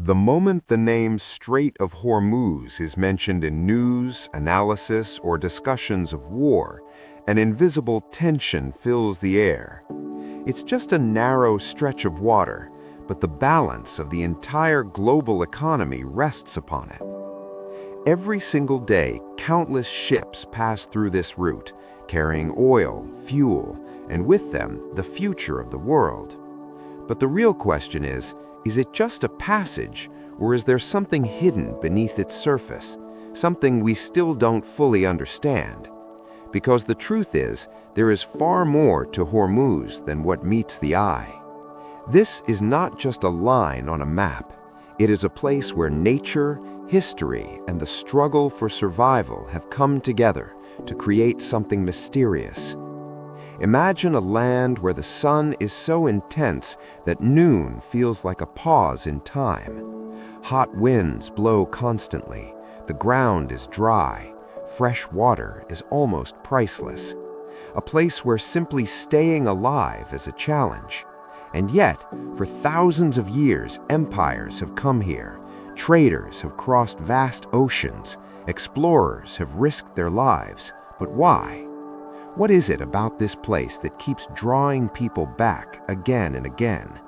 The moment the name Strait of Hormuz is mentioned in news, analysis, or discussions of war, an invisible tension fills the air. It's just a narrow stretch of water, but the balance of the entire global economy rests upon it. Every single day, countless ships pass through this route, carrying oil, fuel, and with them, the future of the world. But the real question is it just a passage, or is there something hidden beneath its surface, something we still don't fully understand? Because the truth is, there is far more to Hormuz than what meets the eye. This is not just a line on a map. It is a place where nature, history, and the struggle for survival have come together to create something mysterious. Imagine a land where the sun is so intense that noon feels like a pause in time. Hot winds blow constantly, the ground is dry, fresh water is almost priceless. A place where simply staying alive is a challenge. And yet, for thousands of years, empires have come here, traders have crossed vast oceans, explorers have risked their lives. But why? What is it about this place that keeps drawing people back again and again?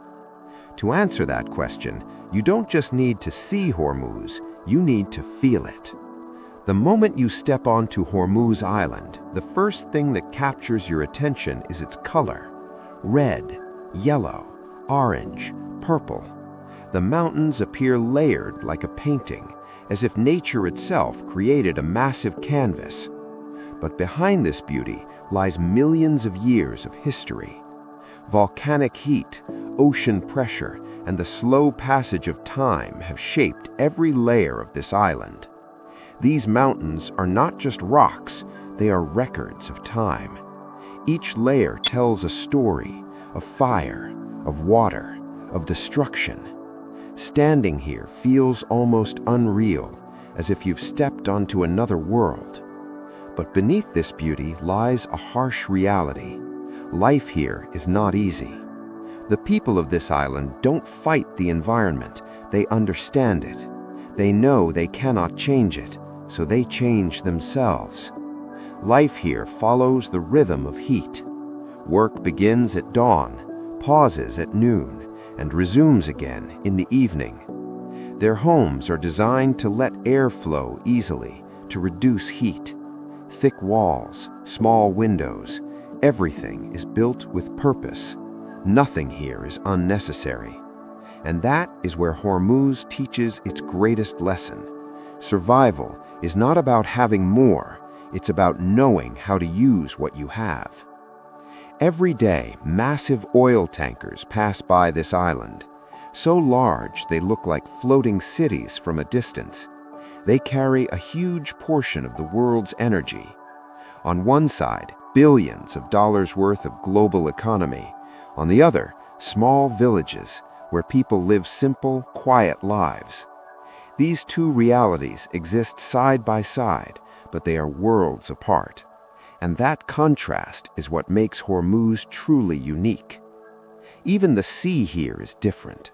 To answer that question, you don't just need to see Hormuz, you need to feel it. The moment you step onto Hormuz Island, the first thing that captures your attention is its color. Red, yellow, orange, purple. The mountains appear layered like a painting, as if nature itself created a massive canvas. But behind this beauty lies millions of years of history. Volcanic heat, ocean pressure, and the slow passage of time have shaped every layer of this island. These mountains are not just rocks, they are records of time. Each layer tells a story of fire, of water, of destruction. Standing here feels almost unreal, as if you've stepped onto another world. But beneath this beauty lies a harsh reality. Life here is not easy. The people of this island don't fight the environment, they understand it. They know they cannot change it, so they change themselves. Life here follows the rhythm of heat. Work begins at dawn, pauses at noon, and resumes again in the evening. Their homes are designed to let air flow easily, to reduce heat. Thick walls, small windows, everything is built with purpose. Nothing here is unnecessary. And that is where Hormuz teaches its greatest lesson. Survival is not about having more, it's about knowing how to use what you have. Every day, massive oil tankers pass by this island. So large they look like floating cities from a distance. They carry a huge portion of the world's energy. On one side, billions of dollars worth of global economy. On the other, small villages where people live simple, quiet lives. These two realities exist side by side, but they are worlds apart. And that contrast is what makes Hormuz truly unique. Even the sea here is different.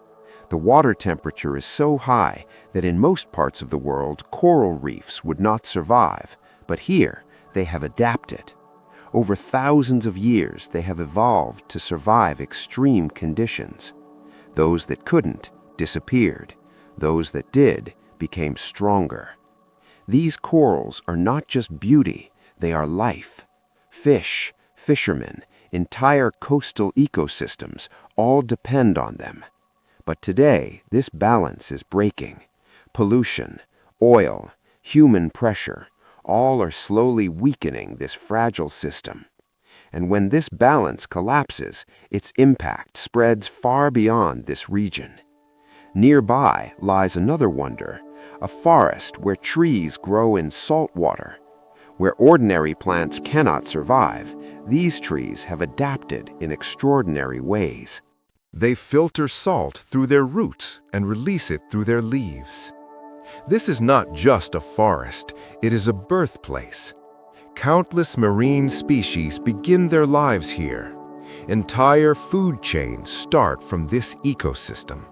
The water temperature is so high that in most parts of the world, coral reefs would not survive, but here they have adapted. Over thousands of years, they have evolved to survive extreme conditions. Those that couldn't disappeared. Those that did became stronger. These corals are not just beauty, they are life. Fish, fishermen, entire coastal ecosystems all depend on them. But today, this balance is breaking. Pollution, oil, human pressure, all are slowly weakening this fragile system. And when this balance collapses, its impact spreads far beyond this region. Nearby lies another wonder, a forest where trees grow in salt water. Where ordinary plants cannot survive, these trees have adapted in extraordinary ways. They filter salt through their roots and release it through their leaves. This is not just a forest, it is a birthplace. Countless marine species begin their lives here. Entire food chains start from this ecosystem.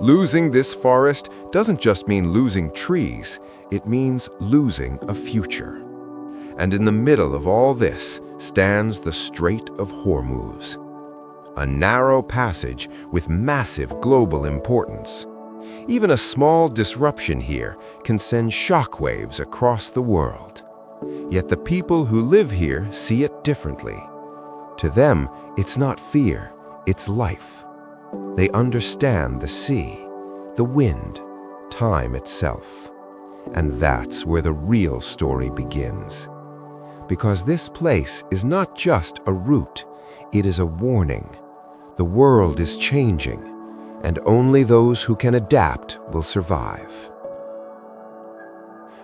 Losing this forest doesn't just mean losing trees, it means losing a future. And in the middle of all this stands the Strait of Hormuz, a narrow passage with massive global importance. Even a small disruption here can send shockwaves across the world. Yet the people who live here see it differently. To them, it's not fear, it's life. They understand the sea, the wind, time itself. And that's where the real story begins. Because this place is not just a route, it is a warning. The world is changing, and only those who can adapt will survive.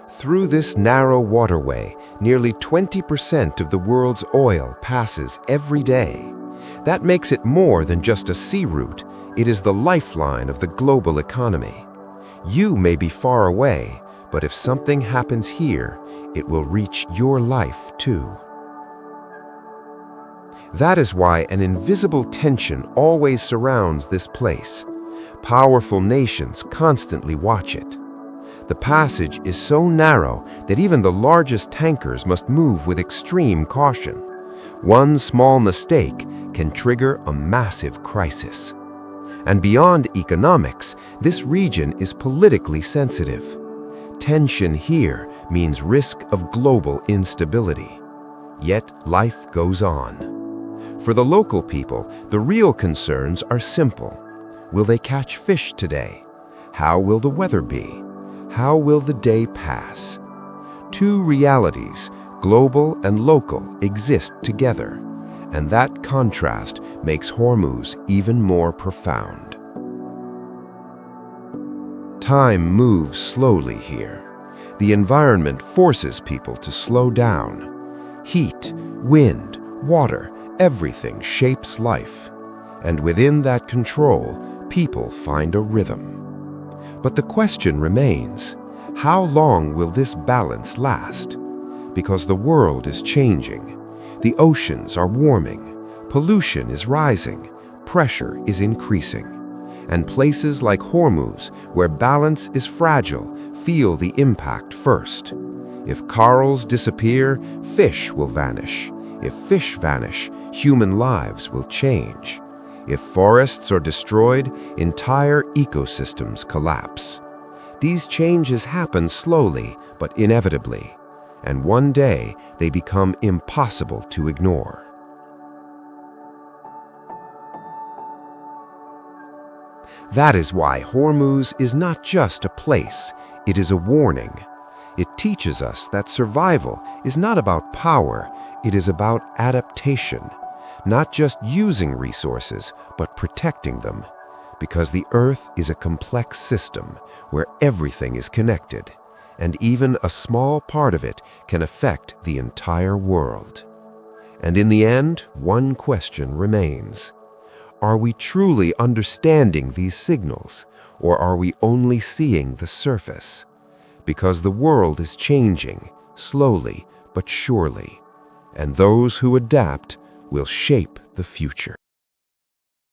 Through this narrow waterway, nearly 20% of the world's oil passes every day. That makes it more than just a sea route. It is the lifeline of the global economy. You may be far away, but if something happens here, it will reach your life too. That is why an invisible tension always surrounds this place. Powerful nations constantly watch it. The passage is so narrow that even the largest tankers must move with extreme caution. One small mistake can trigger a massive crisis. And beyond economics, this region is politically sensitive. Tension here means risk of global instability. Yet life goes on. For the local people, the real concerns are simple. Will they catch fish today? How will the weather be? How will the day pass? Two realities, global and local, exist together, and that contrast makes Hormuz even more profound. Time moves slowly here. The environment forces people to slow down. Heat, wind, water, everything shapes life. And within that control, people find a rhythm. But the question remains, how long will this balance last? Because the world is changing. The oceans are warming. Pollution is rising. Pressure is increasing. And places like Hormuz, where balance is fragile, feel the impact first. If corals disappear, fish will vanish. If fish vanish, human lives will change. If forests are destroyed, entire ecosystems collapse. These changes happen slowly, but inevitably, and one day they become impossible to ignore. That is why Hormuz is not just a place, it is a warning. It teaches us that survival is not about power, it is about adaptation. Not just using resources, but protecting them. Because the Earth is a complex system where everything is connected, and even a small part of it can affect the entire world. And in the end, one question remains. Are we truly understanding these signals, or are we only seeing the surface? Because the world is changing, slowly but surely, and those who adapt will shape the future.